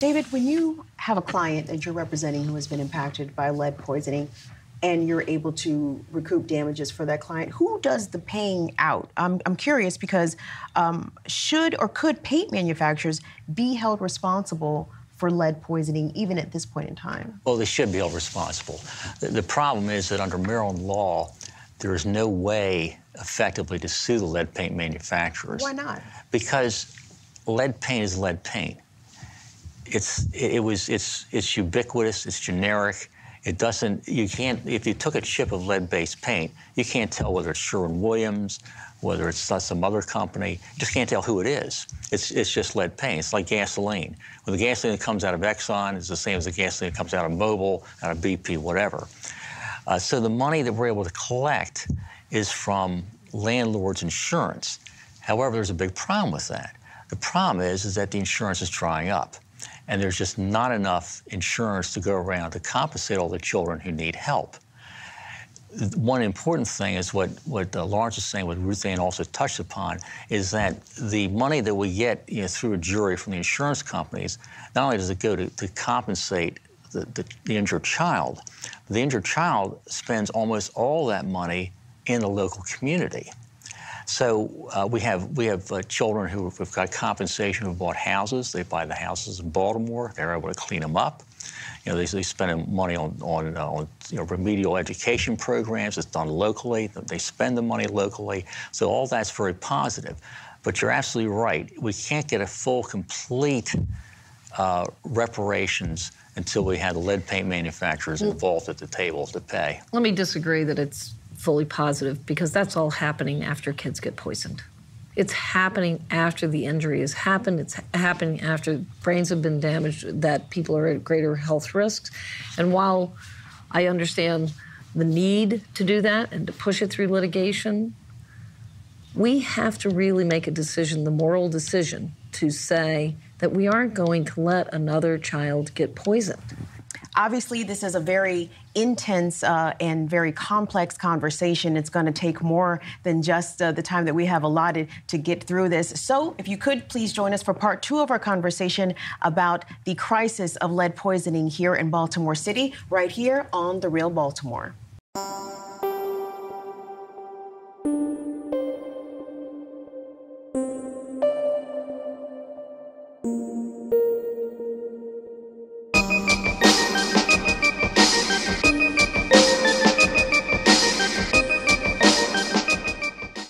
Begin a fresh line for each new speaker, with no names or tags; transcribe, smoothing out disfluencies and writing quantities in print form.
David, when you have a client that you're representing who has been impacted by lead poisoning and you're able to recoup damages for that client, who does the paying out? I'm curious because should or could paint manufacturers be held responsible for lead poisoning even at this point in time?
Well, they should be held responsible. The problem is that under Maryland law, there is no way effectively to sue the lead paint manufacturers.
Why not?
Because lead paint is lead paint. It's ubiquitous, it's generic. It doesn't, you can't, if you took a chip of lead-based paint, you can't tell whether it's Sherwin-Williams, whether it's some other company. You just can't tell who it is. It's just lead paint. It's like gasoline. When the gasoline that comes out of Exxon is the same as the gasoline that comes out of Mobil, out of BP, whatever. So the money that we're able to collect is from landlords' insurance. However, there's a big problem with that. The problem is that the insurance is drying up. And there's just not enough insurance to go around to compensate all the children who need help. One important thing is what Lawrence is saying, what Ruth Ann also touched upon, is that the money that we get through a jury from the insurance companies, not only does it go to compensate the injured child, the injured child spends almost all that money in the local community. So we have children who have got compensation who bought houses. They buy the houses in Baltimore. They're able to clean them up. They spend money on remedial education programs. It's done locally. They spend the money locally. So all that's very positive. But you're absolutely right. We can't get a full, complete reparations until we have the lead paint manufacturers involved at the table to pay.
Let me disagree that it's fully positive, because that's all happening after kids get poisoned. It's happening after the injury has happened. It's happening after brains have been damaged, that people are at greater health risks. And while I understand the need to do that and to push it through litigation, we have to really make a decision, the moral decision, to say that we aren't going to let another child get poisoned.
Obviously, this is a very intense and very complex conversation. It's going to take more than just the time that we have allotted to get through this. So if you could please join us for part 2 of our conversation about the crisis of lead poisoning here in Baltimore City, right here on The Real Baltimore.